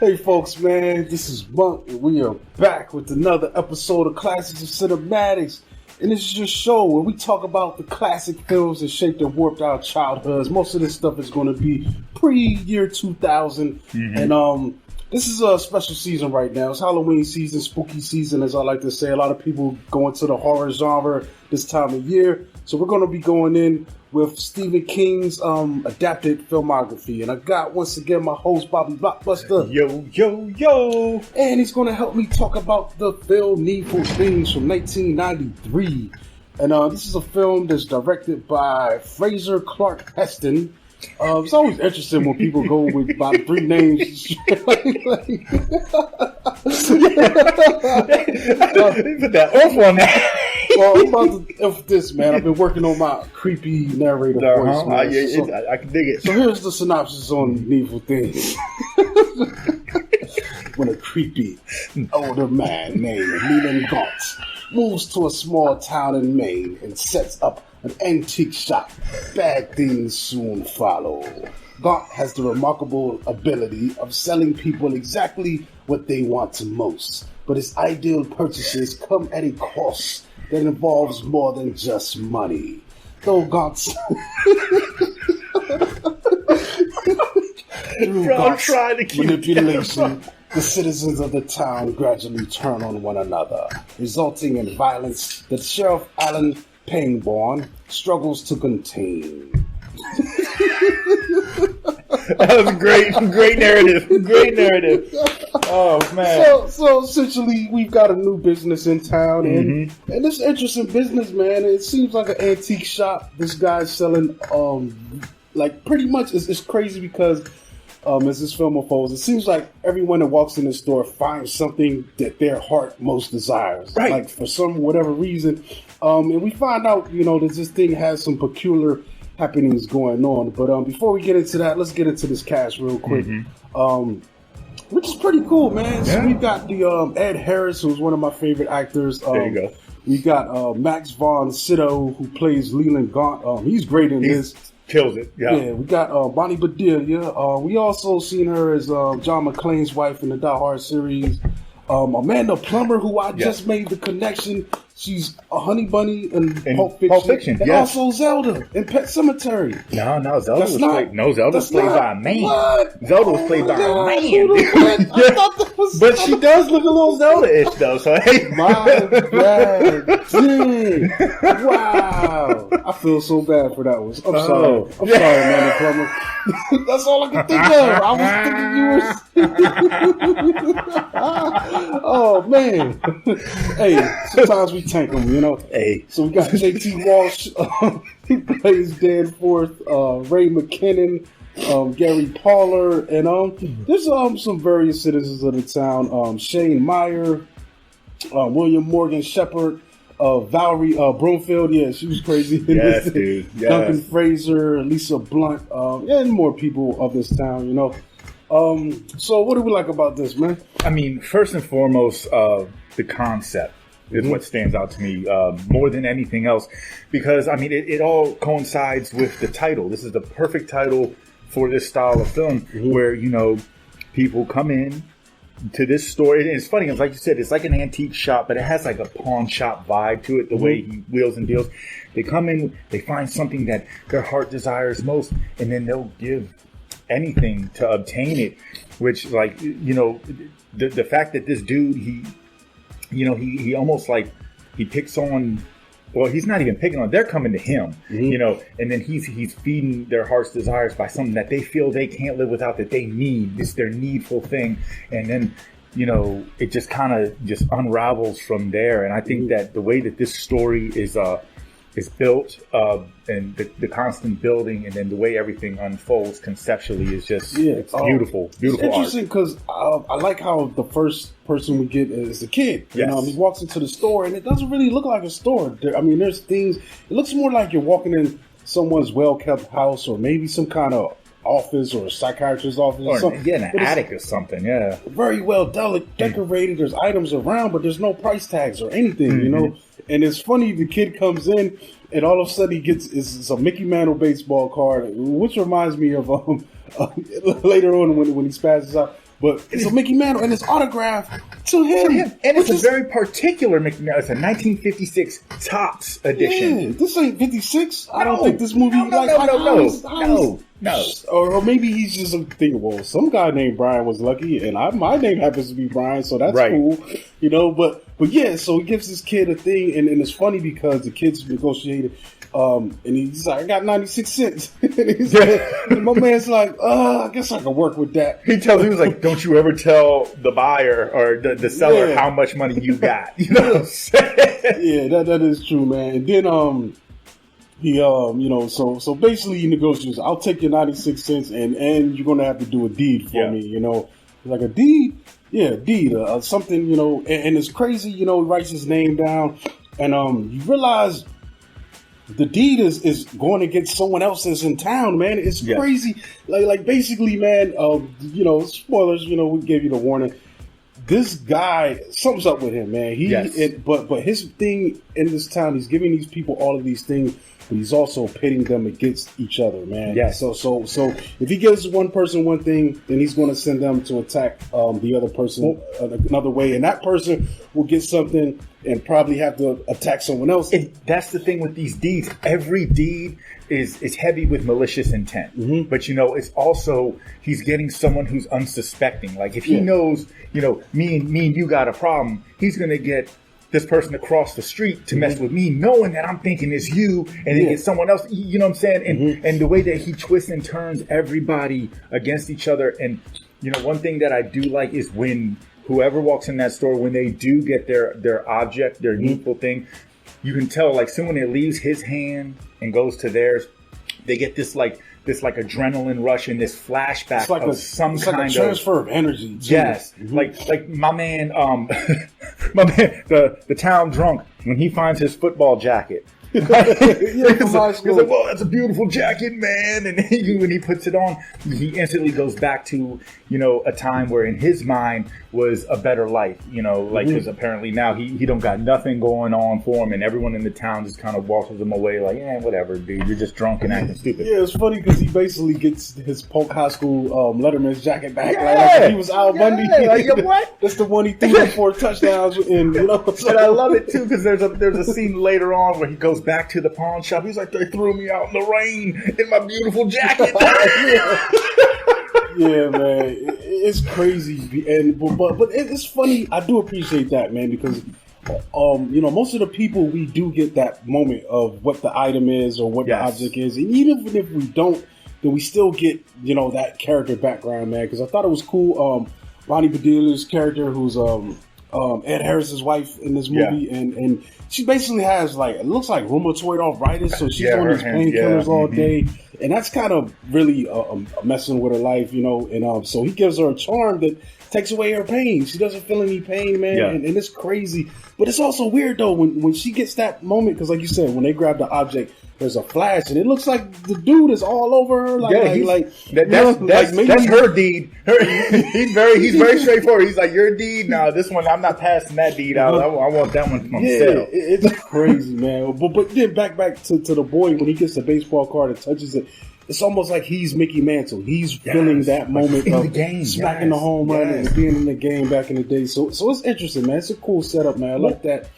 Hey folks, man, this is Monk, and we are back with another episode of Classics of Cinematics. And this is your show where we talk about the classic films that shaped and warped our childhoods. Most of this stuff is going to be pre-year 2000. And this is a special season right now. It's Halloween season, spooky season, as I like to say. A lot of people go into the horror genre this time of year. So we're going to be going in with Stephen King's adapted filmography. And I got, once again, my host, Bobby Blockbuster. Yo. And he's going to help me talk about the film Needful Things from 1993. And this is a film that's directed by Fraser Clark Heston. It's always interesting when people go with about three names. Put that off on that. Well, I'm about to F this, man. I've been working on my creepy narrator voice, man. I can dig it. So here's the synopsis on Needful Things. When a creepy older man named Leland Gaunt moves to a small town in Maine and sets up an antique shop, bad things soon follow. Gaunt has the remarkable ability of selling people exactly what they want most, but his ideal purchases come at a cost that involves more than just money. Though Gaunt's manipulation, the citizens of the town gradually turn on one another, resulting in violence that Sheriff Alan Pangborn struggles to contain. That was great narrative. Oh man! So essentially, we've got a new business in town, and this interesting business, man. It seems like an antique shop. This guy's selling, like pretty much. It's crazy because, as this film unfolds, it seems like everyone that walks in the store finds something that their heart most desires, right? Like for some whatever reason, and we find out, that this thing has some peculiar happenings going on. But before we get into that, let's get into this cast real quick. Which is pretty cool, man. So we've got the Ed Harris, who's one of my favorite actors. There you go. We got Max von Sydow, who plays Leland Gaunt. He's great in this. Kills it. Yeah. We got Bonnie Bedelia. We also seen her as John McClane's wife in the Die Hard series. Amanda Plummer, who I just made the connection. She's a honey bunny in Pulp Fiction. And also Zelda in Pet Sematary. No, Zelda was played by a man. What? Zelda was played by a man. But she does look a little Zelda-ish though, so hey. My bad. Dude. Wow. I feel so bad for that one. I'm sorry. I'm sorry, Amanda Plummer. That's all I could think of. I was thinking you were... Oh, man. Hey, sometimes we tank them, Hey. So we got JT Walsh, he plays Danforth, Ray McKinnon, Gary Paller, and there's some various citizens of the town. Shane Meyer, William Morgan Shepherd, Valerie Broomfield, she was crazy. Yes, dude. Yes. Duncan Fraser, Lisa Blunt, and more people of this town, So what do we like about this, man? I mean, first and foremost, the concept is what stands out to me more than anything else, because I mean it all coincides with the title. This is the perfect title for this style of film, where people come in to this store. And it's funny, like you said, it's like an antique shop, but it has like a pawn shop vibe to it, the way he wheels and deals. They come in, they find something that their heart desires most, and then they'll give anything to obtain it, which, like, the fact that this dude, he almost like he picks on, well, he's not even picking on, they're coming to him, and then he's feeding their heart's desires by something that they feel they can't live without, that they need. It's their needful thing. And then, it just kind of just unravels from there. And I think that the way that this story is built, and the constant building, and then the way everything unfolds conceptually is just it's beautiful it's interesting because I like how the first person we get is the kid. Yes. He walks into the store and it doesn't really look like a store. There's things. It looks more like you're walking in someone's well-kept house, or maybe some kind of office or a psychiatrist's office or something. Yeah, an attic or something. Yeah, very well decorated. There's items around, but there's no price tags or anything. And it's funny, the kid comes in and all of a sudden he gets it's a Mickey Mantle baseball card, which reminds me of later on when he spazzes out. But it's a Mickey Mantle and it's autographed to him. And it's a very particular Mickey Mantle. It's a 1956 Topps edition. Yeah, this ain't 56. I don't think this movie... No. Or maybe he's just thinking, well, some guy named Brian was lucky, and my name happens to be Brian, so that's cool. You know, but yeah, so he gives this kid a thing, and it's funny because the kid's negotiated, and he's like, I got 96 cents. And my man's like, I guess I can work with that. He was like, don't you ever tell the buyer or the seller how much money you got. You know what I'm saying? Yeah, that is true, man. And then he so basically he negotiates, I'll take your 96 cents and you're gonna have to do a deed for me, you know. Like a deed? Yeah, deed, something, you know, and it's crazy, you know, he writes his name down, and you realize the deed is going against someone else that's in town, man. It's crazy. Like basically, man, you know, spoilers, you know, we gave you the warning. This guy, something's up with him, man. But his thing in this town, he's giving these people all of these things, but he's also pitting them against each other, man. Yes. So if he gives one person one thing, then he's going to send them to attack the other person another way, and that person will get something and probably have to attack someone else. And that's the thing with these deeds. Every deed is heavy with malicious intent. Mm-hmm. But, you know, it's also, he's getting someone who's unsuspecting. Like, if he knows, you know, me and you got a problem, he's going to get this person across the street to mess with me, knowing that I'm thinking it's you, and then get someone else. You know what I'm saying? And the way that he twists and turns everybody against each other. And, you know, one thing that I do like is when whoever walks in that store, when they do get their object, their needful thing, you can tell, like, soon when it leaves his hand and goes to theirs, they get this adrenaline rush and this flashback of some kind of transfer of energy. Yes. Like my man, the town drunk, when he finds his football jacket. He's like, well, that's a beautiful jacket, man. And when he puts it on, he instantly goes back to, you know, a time where in his mind was a better life, you know, like, because apparently now he don't got nothing going on for him, and everyone in the town just kind of washes him away like, whatever, dude, you're just drunk and acting stupid. Yeah, it's funny because he basically gets his Polk High School Letterman's jacket back. Like he was Al Bundy. Like, what? That's the one he threw 4 touchdowns in, you know. And I love it too because there's a scene later on where he goes back to the pawn shop. He's like, they threw me out in the rain in my beautiful jacket. Yeah, man, it's crazy, but it's funny. I do appreciate that, man, because you know, most of the people, we do get that moment of what the item is or what the object is, and even if we don't, then we still get, you know, that character background, man. Because I thought it was cool. Bonnie Bedeille's character, who's Ed Harris's wife in this movie, and she basically has, like, it looks like rheumatoid arthritis, so she's on these painkillers all day, and that's kind of really messing with her life, you know. And so he gives her a charm that takes away her pain. She doesn't feel any pain, man, and it's crazy. But it's also weird though when she gets that moment, because like you said, when they grab the object, there's a flash, and it looks like the dude is all over her. That's her deed. He's very straightforward. He's like, your deed. Now this one, I'm not passing that deed out. I want that one for myself. It's crazy, man. But then back to the boy, when he gets the baseball card and touches it, it's almost like he's Mickey Mantle. He's feeling that moment of the game, smacking the home run and being in the game back in the day. So it's interesting, man. It's a cool setup, man. I like that.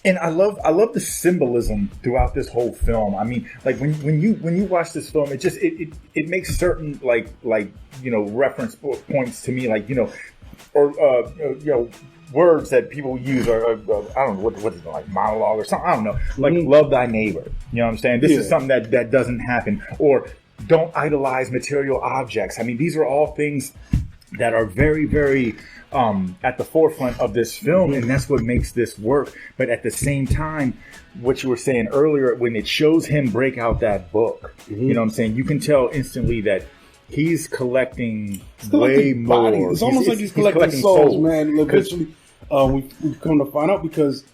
And I love the symbolism throughout this whole film. I mean, like when you watch this film, it makes certain like you know, reference points to me, like, you know, or you know, words that people use, or I don't know what is it, like monologue or something. I don't know, like love thy neighbor. You know what I'm saying? This is something that doesn't happen. Or don't idolize material objects. I mean, these are all things that are very, very at the forefront of this film, and that's what makes this work. But at the same time, what you were saying earlier, when it shows him break out that book, you know what I'm saying, you can tell instantly that he's collecting way more. Bodies. It's almost like he's collecting souls, man. Eventually, we've come to find out, because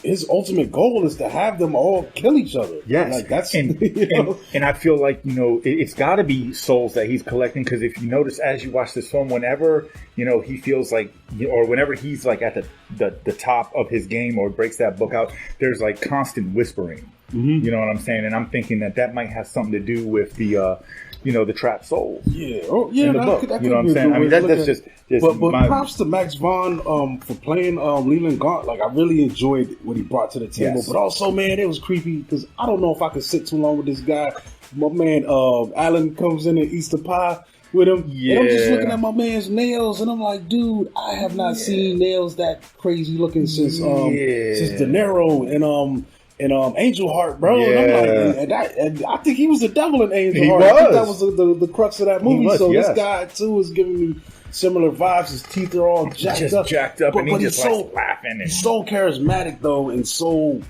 his ultimate goal is to have them all kill each other. Yes, like that's and I feel like, you know, it's got to be souls that he's collecting, because if you notice as you watch this film, whenever, you know, he feels like, or whenever he's like at the top of his game or breaks that book out, there's like constant whispering. You know what I'm saying? And I'm thinking that might have something to do with the the trapped souls. Yeah, in the book. You know what I'm saying? I mean, that's just but props to Max Vaughn for playing Leland Gaunt. Like, I really enjoyed what he brought to the table. Yes. But also, man, it was creepy because I don't know if I could sit too long with this guy. My man Alan comes in and eats the pie with him. Yeah. And I'm just looking at my man's nails, and I'm like, dude, I have not seen nails that crazy looking since De Niro and Angel Heart, bro. Yeah. And I'm like, and I think he was the devil in Angel Heart. I think that was the crux of that movie. This guy too is giving me similar vibes. His teeth are all jacked up, but he's just so laughing. He's so charismatic though, and so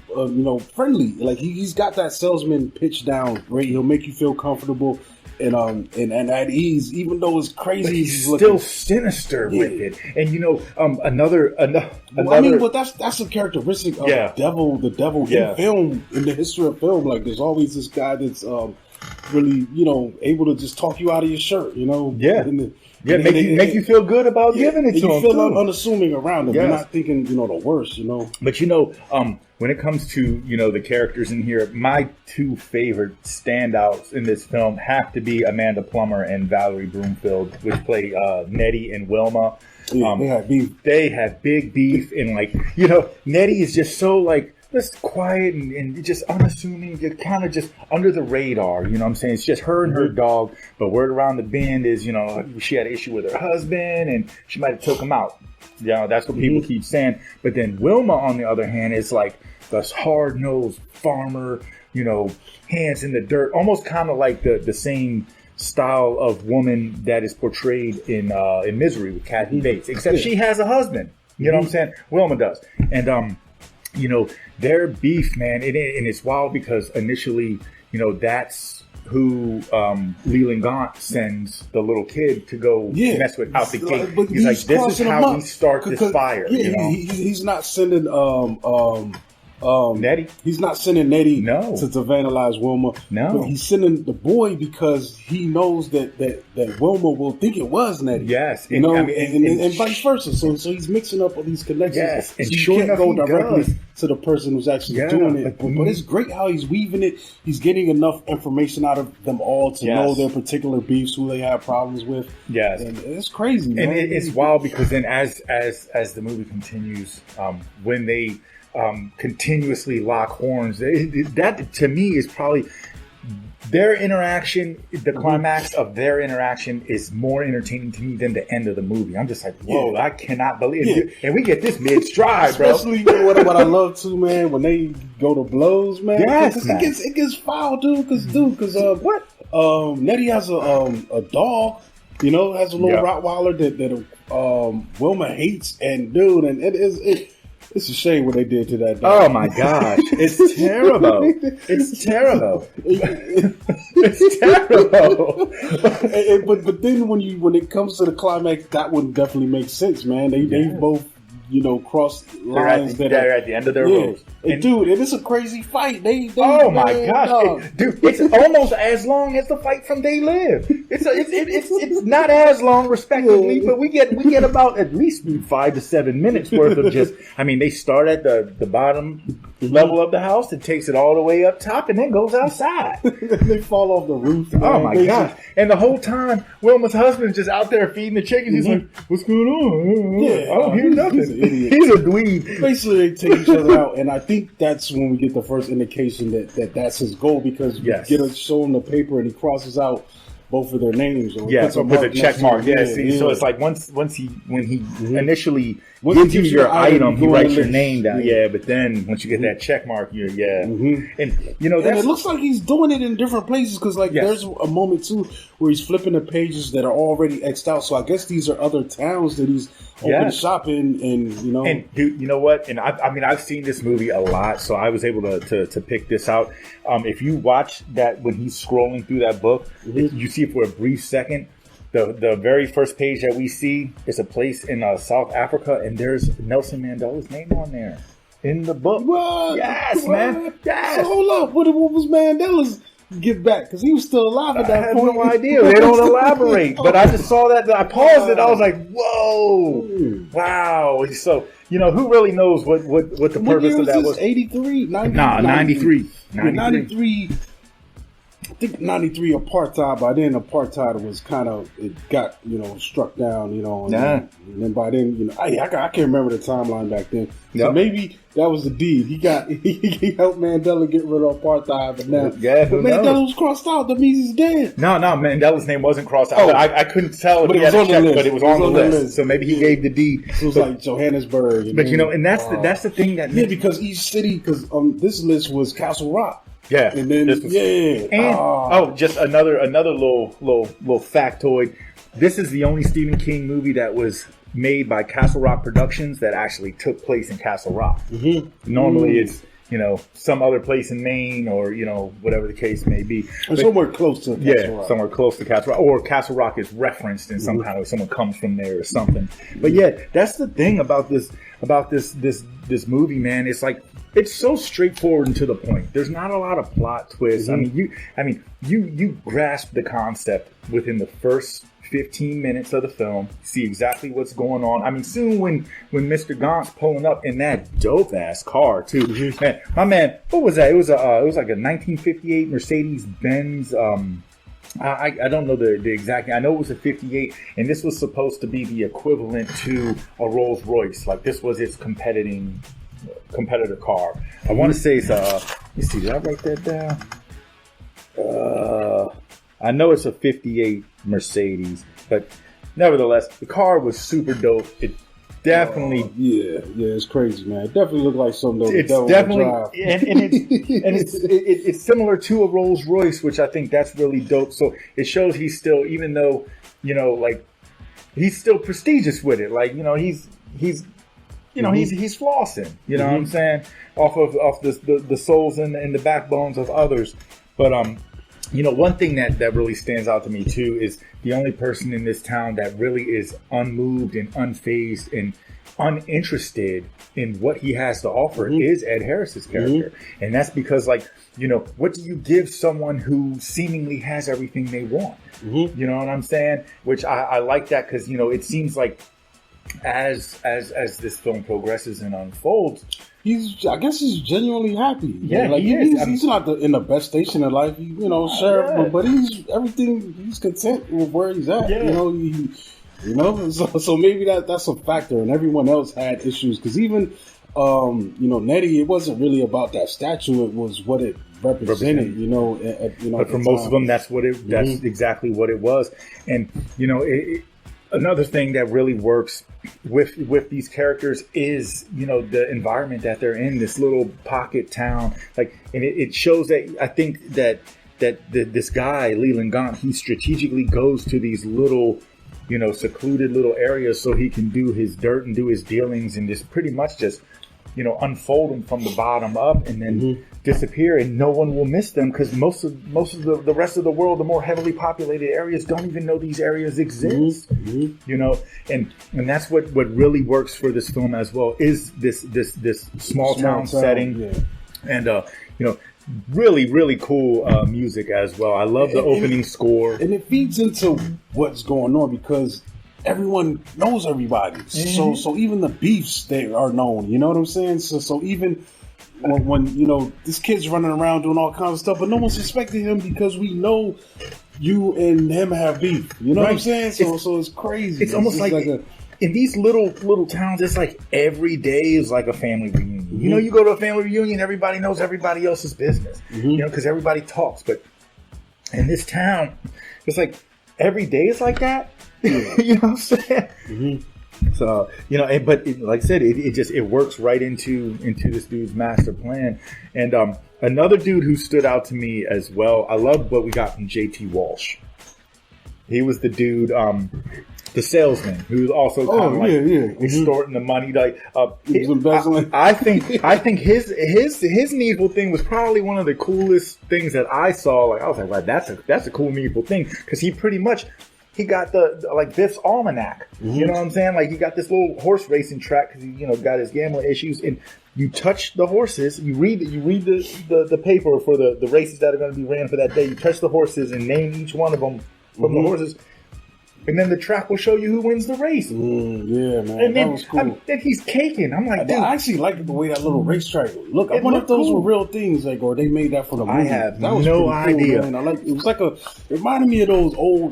friendly. Like he's got that salesman pitch down great. He'll make you feel comfortable. And at ease, even though it's crazy, but he's still sinister with it. And another. I mean, but that's a characteristic of the devil in film, in the history of film. Like, there's always this guy that's really, able to just talk you out of your shirt, Make you feel good about giving it to him. You feel unassuming around him. You're not thinking, the worst, But when it comes to, the characters in here, my two favorite standouts in this film have to be Amanda Plummer and Valerie Broomfield, which play Nettie and Wilma. Yeah, they have beef. They have big beef, and Nettie is just so just quiet and just unassuming, just kind of just under the radar. You know what I'm saying? It's just her and her dog. But word around the bend is, she had an issue with her husband, and she might have took him out. That's what people keep saying. But then Wilma, on the other hand, is like this hard-nosed farmer, hands in the dirt, almost kind of like the same style of woman that is portrayed in Misery with Kathy Bates, except she has a husband. You know what I'm saying? Wilma does. And, their beef, man, and it's wild because initially, that's who Leland Gaunt sends the little kid to go mess with out the gate. But he's like, this is how we start this fire. He's not sending Nettie. He's not sending Nettie to vandalize Wilma. No, but he's sending the boy because he knows that Wilma will think it was Nettie. Yes, and vice versa. So he's mixing up all these connections. Yes, and so you can't go directly to the person who's actually doing it. But it's great how he's weaving it. He's getting enough information out of them all to know their particular beefs, who they have problems with. Yes, and it's crazy, man. And it's wild because then as the movie continues, when they continuously lock horns, that to me is probably their interaction. The climax of their interaction is more entertaining to me than the end of the movie. I'm just like, whoa, I cannot believe it. And we get this mid-stride, bro. Especially what I love too, man, when they go to blows, man. Yes, man. It gets foul, dude. Because Nettie has a dog. Has a little Rottweiler that Wilma hates, and it's a shame what they did to that dog. Oh my gosh, it's terrible! It's terrible! It's terrible! But then when it comes to the climax, that one definitely makes sense, man. They both cross lines they're at the end of their roads. Dude, it is a crazy fight. Oh my gosh, dude! It's almost as long as the fight from They Live. It's not as long, respectively, but we get about at least 5 to 7 minutes worth of just. I mean, they start at the bottom level of the house, it takes it all the way up top, and then goes outside. They fall off the roof. Man. Oh my gosh! And the whole time, Wilma's husband's just out there feeding the chickens. He's like, "What's going on? I don't hear nothing." He's an idiot. He's a dweeb. Basically, they take each other out, and I think that's when we get the first indication that's his goal, because we get to show him the paper and he crosses out both of their names. So with a check mark. So it's like when he initially gives you your item, he writes your name down. Yeah, but then once you get that check mark, and it looks like he's doing it in different places, because there's a moment too where he's flipping the pages that are already X'd out. So I guess these are other towns that he's open shop in, and And dude, you know what? And I've seen this movie a lot, so I was able to pick this out. If you watch that when he's scrolling through that book, you see for a brief second. The very first page that we see is a place in South Africa, and there's Nelson Mandela's name on there in the book. What? Yes, man. Yes. So hold up. What was Mandela's get back? Because he was still alive at that point. I have no idea. They don't elaborate. But I just saw that. I paused it. I was like, whoa. Wow. So, who really knows what the purpose of that was? 83? 93. 93. 93. I think 93 apartheid. By then, apartheid was kind of, it got, struck down, and then by then, I can't remember the timeline back then. So maybe that was the deed. He helped Mandela get rid of apartheid, but now, but Mandela was crossed out. That means he's dead. No, Mandela's name wasn't crossed out. I couldn't tell, but it was on the list. But it was on the list. So maybe he gave the deed. So it was like Johannesburg. But and that's the thing that because each city, because this list was Castle Rock. Yeah, and then just another little factoid. This is the only Stephen King movie that was made by Castle Rock Productions that actually took place in Castle Rock. Mm-hmm. Normally, it's some other place in Maine or whatever the case may be. Or somewhere close to Castle Rock. Somewhere close to Castle Rock, or Castle Rock is referenced in some kind of someone comes from there or something. But that's the thing about this movie, man. It's like, it's so straightforward and to the point. There's not a lot of plot twists. Mm-hmm. You grasp the concept within the first 15 minutes of the film, see exactly what's going on. Soon when Mr. Gaunt's pulling up in that dope ass car too, mm-hmm. man, what was that? It was like a 1958 Mercedes Benz. I don't know the exact. I know it was a 58, and this was supposed to be the equivalent to a Rolls Royce. Like, this was its competitor car. I want to say it's let me see, did I write that down? I know it's a 58 Mercedes, but nevertheless, the car was super dope. It definitely, it's crazy, man. It definitely looked like something the it's devil definitely would drive. and it's similar to a Rolls Royce, which I think that's really dope. So it shows he's still, even though he's still prestigious with it. Like, he's he's flossing, you know what I'm saying, off the souls and the backbones of others. But one thing that really stands out to me too is the only person in this town that really is unmoved and unfazed and uninterested in what he has to offer is Ed Harris's character. And that's because, like, what do you give someone who seemingly has everything they want? You know what I'm saying? Which I like that, because it seems like as this film progresses and unfolds, I guess he's genuinely happy. Yeah, like he is. He's not in the best station in life, sheriff, but he's content with where he's at. Yeah. So maybe that's a factor. And everyone else had issues, because even Nettie, it wasn't really about that statue. It was what it represented. But for most of them, that's exactly what it was. And another thing that really works with these characters is, the environment that they're in, this little pocket town. Like, and it shows that, I think that this guy, Leland Gaunt, he strategically goes to these little, secluded little areas so he can do his dirt and do his dealings and just pretty much just, unfold them from the bottom up and then disappear, and no one will miss them, because most of the rest of the world, the more heavily populated areas, don't even know these areas exist. And that's what really works for this film as well, is this small town setting, and really, really cool music as well. I love the opening score, and it feeds into what's going on, because everyone knows everybody. So even the beefs, they are known. You know what I'm saying? So even when this kid's running around doing all kinds of stuff, but no one's suspecting him because we know you and him have beef. You know what I'm saying? So it's crazy. It's almost like in these little towns, it's like every day is like a family reunion. You go to a family reunion, everybody knows everybody else's business. Because everybody talks. But in this town, it's like every day is like that. You know what I'm saying? So, but like I said, it works right into this dude's master plan. And another dude who stood out to me as well, I love what we got from JT Walsh. He was the dude, the salesman, who was also extorting the money. Like, he was embezzling. I think his Needful thing was probably one of the coolest things that I saw. Like, I was like, wow, that's a cool Needful thing, because he pretty much, he got Biff's almanac. You know what I'm saying? Like, he got this little horse racing track because he, got his gambling issues. And you touch the horses, you read the paper for the races that are going to be ran for that day. You touch the horses and name each one of them from the horses. and then the track will show you who wins the race. Yeah, man, and then, that was cool. Then he's caking. I'm like, dude. I actually liked the way that little racetrack looked. I wonder if those were real things, like, or they made that for the movie. I have that was no Cool, idea. man. It was like it reminded me of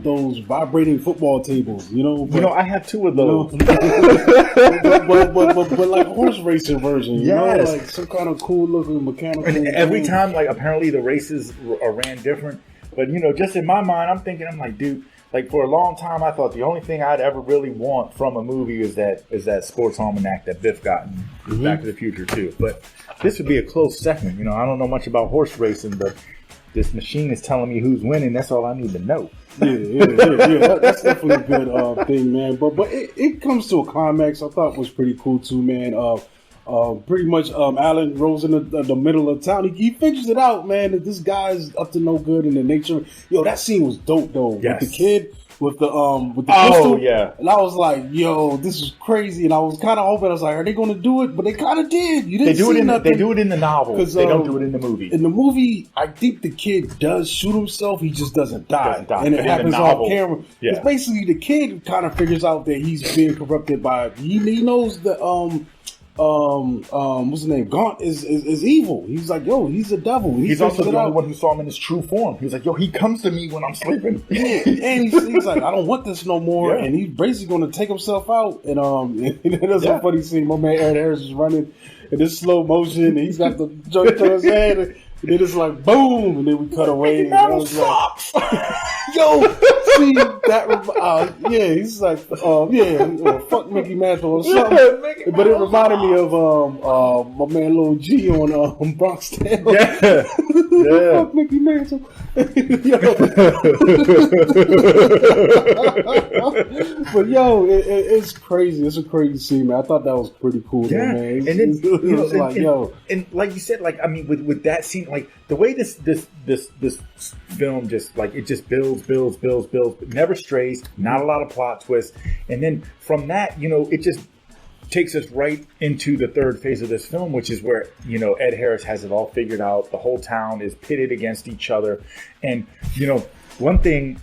those vibrating football tables, you know. But, I have 2 of those. but like horse racing version, you know, like some kind of cool looking mechanical. And every time, like, apparently the races are ran different. But, just in my mind, I'm like, dude, like, for a long time, I thought the only thing I'd ever really want from a movie is that sports almanac that Biff got in Back to the Future 2. But this would be a close second. I don't know much about horse racing, but this machine is telling me who's winning. That's all I need to know. Yeah. That's definitely a good thing, man. But it comes to a climax. I thought was pretty cool too, man. Pretty much, Alan rolls in the middle of town. He figures it out, man, that this guy's up to no good in the nature. Yo, that scene was dope though. Yes. With the kid with the pistol. Yeah. And I was like, yo, this is crazy. And I was kind of hoping, I was like, are they going to do it? But they kind of did. You didn't see nothing. They do it in the novel. They don't do it in the movie. In the movie, I think the kid does shoot himself. He just doesn't die. And it happens off camera. Yeah. It's basically the kid kind of figures out that he's being corrupted by. He knows that what's his name? Gaunt is evil. He's like, yo, he's a devil. He's also the only one who saw him in his true form. He was like, yo, he comes to me when I'm sleeping. Yeah, and he's like, I don't want this no more. Yeah. And he's basically going to take himself out. And there's a funny scene. My man Aaron Harris is running in this slow motion, and he's got the joke to his head. And then it's like boom, and then we cut away. And I was like, yo, see that? He's like, fuck Mickey Mantle or something. But it reminded me of my man Lil G on Bronx Tale. Yeah. Fuck Mickey Mantle. But yo, it's crazy. It's a crazy scene, man. I thought that was pretty cool, man. And then and like you said, like, I mean, with that scene, like the way this film just like it just builds, never strays, not a lot of plot twists, and then from that, it just takes us right into the third phase of this film, which is where Ed Harris has it all figured out. The whole town is pitted against each other, and one thing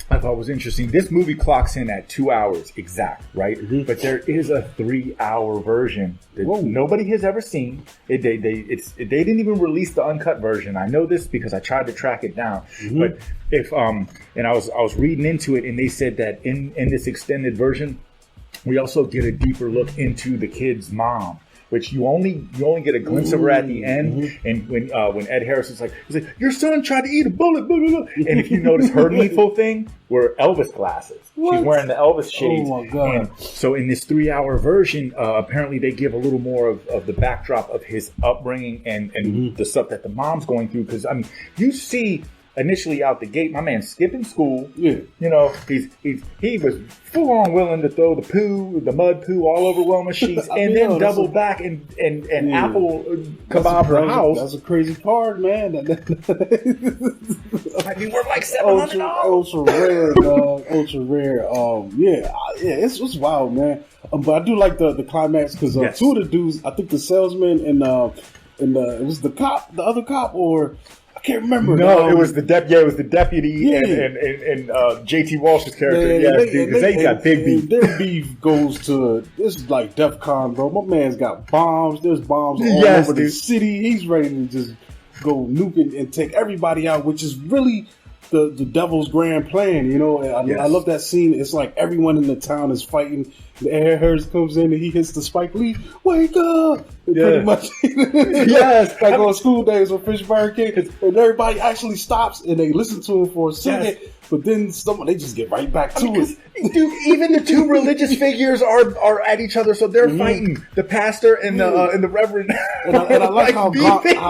I thought was interesting. This movie clocks in at 2 hours exact, right? Mm-hmm. But there is a 3-hour version that nobody has ever seen. They didn't even release the uncut version. I know this because I tried to track it down. Mm-hmm. But and I was reading into it, and they said that in this extended version, we also get a deeper look into the kid's mom, which you only get a glimpse of her at the end. Mm-hmm. And when Ed Harris is like, he's like, your son tried to eat a bullet, blah, blah, blah. And if you notice, her Needful thing were Elvis glasses. What? She's wearing the Elvis shades. Oh my God. And so in this 3-hour version, apparently they give a little more of the backdrop of his upbringing and the stuff that the mom's going through. Because I mean, you see initially out the gate, my man skipping school. Yeah. He was full on willing to throw the mud poo all over Wilma's sheets and then double back and apple kebab her house. That's a crazy part, man. Might be worth like $700. Ultra rare, dog. Ultra rare. It's wild, man. But I do like the climax because two of the dudes, I think the salesman and it was the cop, the other cop, or I can't remember. No, it was the deputy and JT Walsh's character. They got big beef. Their beef goes to this is like DEFCON, bro. My man's got bombs. There's bombs all over the city. He's ready to just go nuke and take everybody out, which is really the devil's grand plan. I love that scene. It's like everyone in the town is fighting. The Ed Harris comes in and he hits the Spike Lee, wake up! Pretty much. Yes. Like on school days with Fishburne King. And everybody actually stops and they listen to him for a second. Yes. But then they just get right back to it. Dude, even the two religious figures are at each other, so they're fighting. The pastor and the reverend. And I like how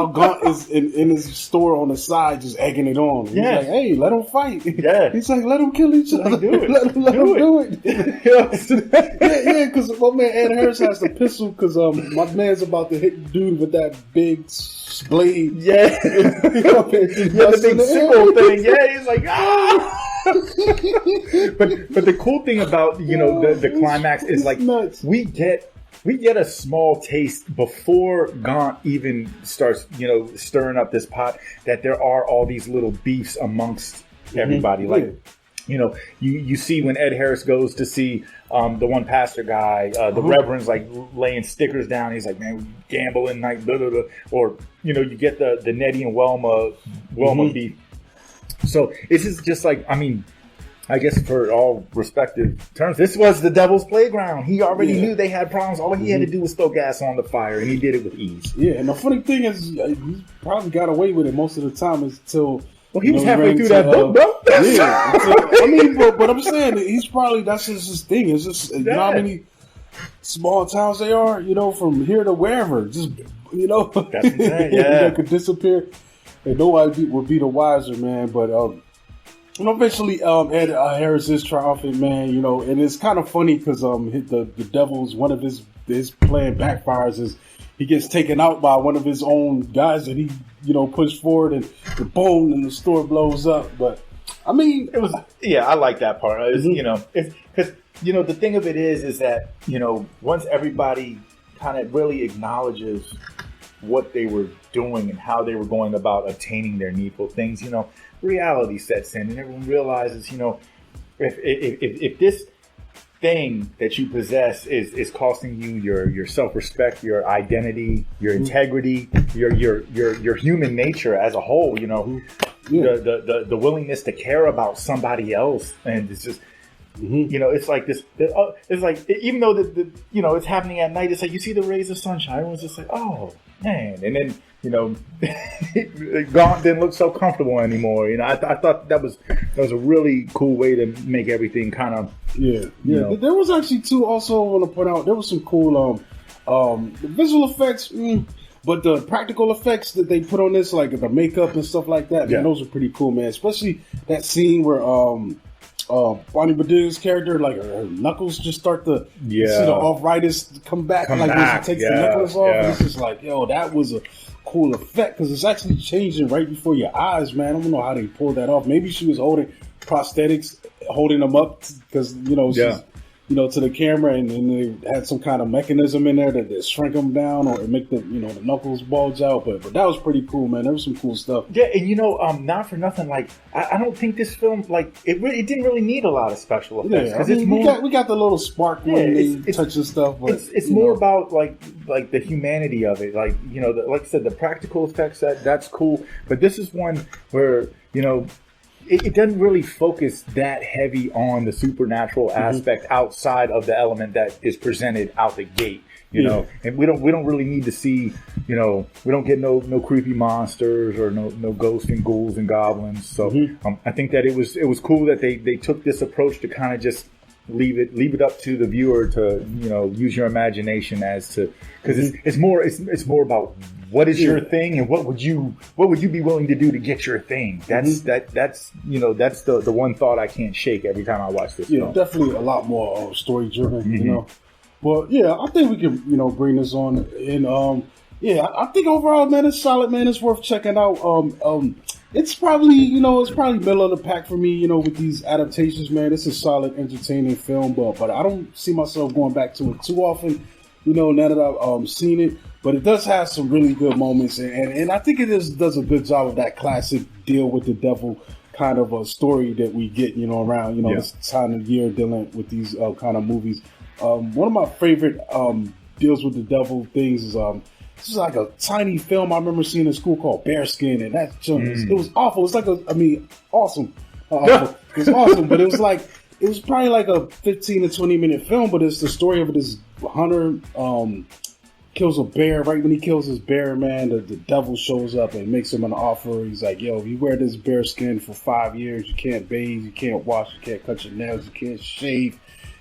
Gaunt is in his store on the side just egging it on. He's like, hey, let them fight. Yeah. He's like, let them kill each other. Do it. Let them do it. Yeah, because my man Ed Harris has the pistol because my man's about to hit the dude with that big blade. Yeah. The big sickle thing. Yeah, he's like, ah! but the cool thing about the climax is like nuts. we get a small taste before Gaunt even starts stirring up this pot that there are all these little beefs amongst everybody. Like You know, you see when Ed Harris goes to see the one pastor guy, the Reverend's like laying stickers down. He's like, man, we gambling night, blah, blah, blah. Or, you know, you get the Nettie and Wilma beef. So this is just like, I mean, I guess for all respective terms, this was the devil's playground. He already knew they had problems. All he had to do was throw gas on the fire, and he did it with ease. Yeah, and the funny thing is, he probably got away with it most of the time until... Well, he was halfway through that book, bro. Yeah, I mean, but I'm saying he's probably, that's just his thing. It's just, you know how many small towns they are, you know, from here to wherever. Just, you know, that's insane, yeah. They could disappear and nobody would be the wiser, man. But, you know, eventually Ed Harris is triumphant, man, you know, and it's kind of funny because the devil's, one of his plan backfires is he gets taken out by one of his own guys that he, you know, pushed forward, and the boom, and the store blows up. But I mean, it was, I like that part. It's, you know, because you know the thing of it is that, you know, once everybody kind of really acknowledges what they were doing and how they were going about attaining their needful things, you know, reality sets in, and everyone realizes, you know, if this thing that you possess is costing you your self-respect, your identity, your integrity, your human nature as a whole, you know, the willingness to care about somebody else, and it's just, you know, it's like this. It's like, even though the you know, it's happening at night, it's like you see the rays of sunshine. Everyone's just like, oh man, and then, you know, Gaunt didn't look so comfortable anymore. You know, I thought that was a really cool way to make everything kind of you know. There was actually too. Also, I want to point out there was some cool visual effects, but the practical effects that they put on this, like the makeup and stuff like that, man, those are pretty cool, man. Especially that scene where Bonnie Badoo's character, like her knuckles just start to see the arthritis come back when she takes the necklace off. And it's just like, yo, that was a cool effect because it's actually changing right before your eyes, man. I don't know how they pulled that off. Maybe she was holding prosthetics, holding them up because, you know, she's, you know, to the camera, and then they had some kind of mechanism in there that shrink them down or make the, you know, the knuckles bulge out. But that was pretty cool, man. There was some cool stuff. Yeah, and you know, not for nothing, like I don't think this film, like, it didn't really need a lot of special effects. Yeah, I mean, we got the little spark when they touch and stuff. But it's more about like the humanity of it. Like, you know, like I said, the practical effects, that's cool. But this is one where, you know, it doesn't really focus that heavy on the supernatural aspect outside of the element that is presented out the gate, you know. And we don't really need to see, you know, we don't get no creepy monsters or no ghosts and ghouls and goblins. So I think that it was cool that they took this approach to kind of just leave it up to the viewer to, you know, use your imagination as to, because it's more about what is your thing and what would you be willing to do to get your thing. That's you know, that's the one thought I can't shake every time I watch this film. Definitely a lot more story driven, you know. Well, I think we can, you know, bring this on, and I think overall, man, it's solid, man. It's worth checking out. It's probably middle of the pack for me, you know, with these adaptations, man. It's a solid, entertaining film, but I don't see myself going back to it too often, you know, now that I've seen it. But it does have some really good moments, and I think it does a good job of that classic deal with the devil kind of a story that we get, you know, around, you know, this time of year dealing with these kind of movies. One of my favorite deals with the devil things is this is like a tiny film I remember seeing in school called Bearskin, and that it was awful. It's like awesome. It was awesome, but it was probably like a 15 to 20 minute film, but it's the story of this hunter kills a bear. Right when he kills his bear, man, the devil shows up and makes him an offer. He's like, yo, if you wear this bear skin for 5 years, you can't bathe, you can't wash, you can't cut your nails, you can't shave.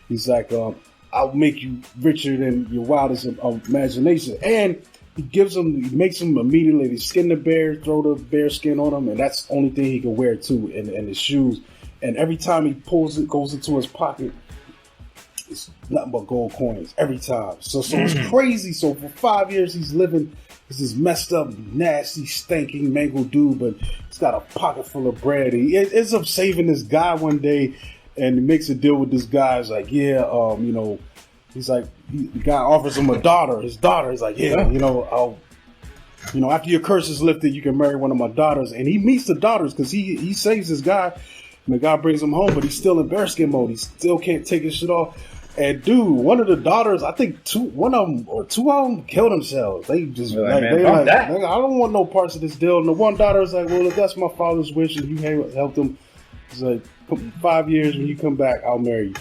He's like, I'll make you richer than your wildest imagination. And he makes him immediately skin the bear, throw the bear skin on him, and that's the only thing he can wear too, and his shoes. And every time he pulls it, goes into his pocket, it's nothing but gold coins every time. So it's crazy. So for 5 years he's living as this messed up, nasty, stinking, mangled dude, but he's got a pocket full of bread. He ends up saving this guy one day, and he makes a deal with this guy. He's like, you know, he's like, the guy offers him his daughter. He's like, you know, after your curse is lifted, you can marry one of my daughters. And he meets the daughters because he saves this guy. And the guy brings him home, but he's still in bearskin mode. He still can't take his shit off. And dude, one of the daughters, I think two of them killed themselves. They just I don't want no parts of this deal. And the one daughter is like, well, if that's my father's wish and you helped him, it's like 5 years when you come back, I'll marry you.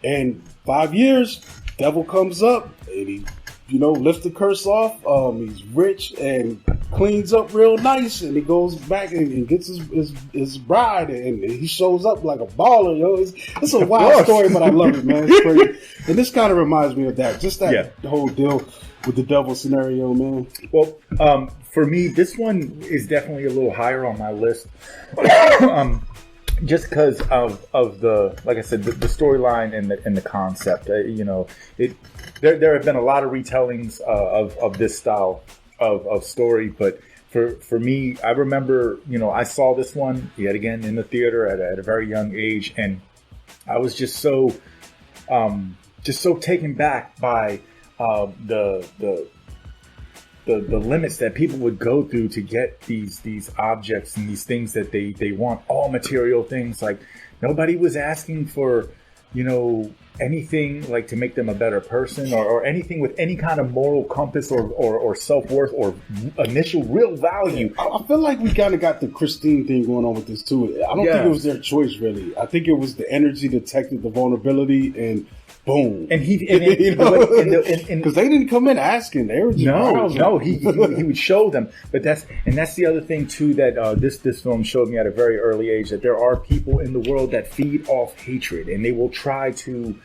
And 5 years, devil comes up and he, lifts the curse off. He's rich and cleans up real nice, and he goes back and gets his bride, and he shows up like a baller, yo. It's a wild story, but I love it, man. It's crazy. And this kind of reminds me of that, just that whole deal with the devil scenario, man. Well, for me, this one is definitely a little higher on my list. Just because of the, like I said, the storyline and the concept. There have been a lot of retellings of this style of story, but for me, I remember, I saw this one yet again in the theater at a very young age, and I was just so taken back by the limits that people would go through to get these objects and these things that they want, all material things. Like, nobody was asking for, anything like to make them a better person or anything with any kind of moral compass or self-worth or initial real value. I feel like we kind of got the Christine thing going on with this too. I don't think it was their choice, really. I think it was the energy detected the vulnerability, and boom. And he, because they didn't come in asking. They were just he would show them. But that's the other thing too that this film showed me at a very early age, that there are people in the world that feed off hatred, and they will try to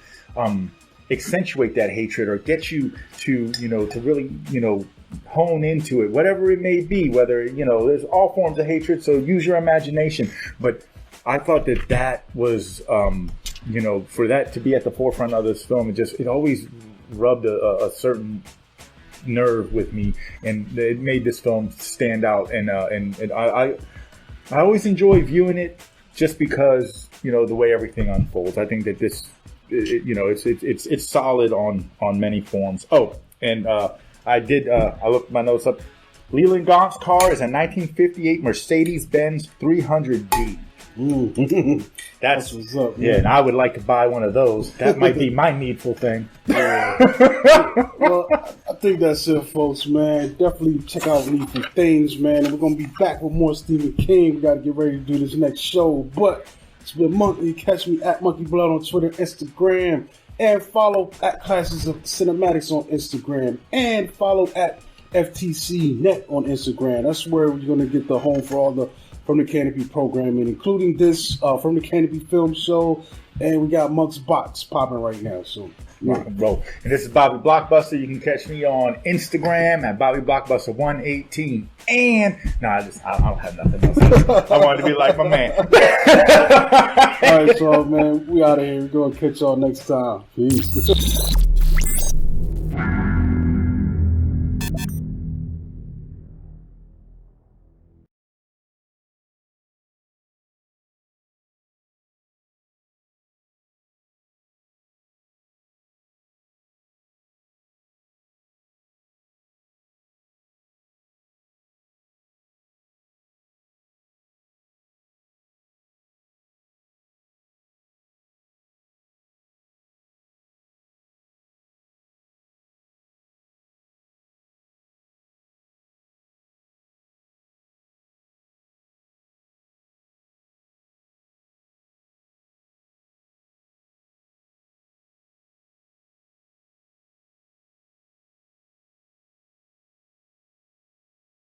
accentuate that hatred or get you to really hone into it, whatever it may be. Whether there's all forms of hatred, so use your imagination. But I thought that was for that to be at the forefront of this film, it always rubbed a certain nerve with me, and it made this film stand out. And I always enjoy viewing it just because the way everything unfolds. I think that this, it's solid on many forms. Oh, and I looked my notes up. Leland Gaunt's car is a 1958 Mercedes-Benz 300D. That's what's up, man. Yeah, and I would like to buy one of those. That might be my needful thing. Yeah. Well, I think that's it, folks, man. Definitely check out Needful Things, man. And we're going to be back with more Stephen King. We got to get ready to do this next show. But it's been Monkey. You catch me at Monkey Blood on Twitter, Instagram. And follow at Classes of Cinematics on Instagram. And follow at FTC Net on Instagram. That's where we're going to get the home for all the From the Canopy programming, including this From the Canopy film show, and we got Monk's Box popping right now. So, rock and roll. And this is Bobby Blockbuster. You can catch me on Instagram at Bobby Blockbuster 118. And I don't have nothing else. I wanted to be like my man. All right, so man, we out of here. We're gonna catch y'all next time. Peace.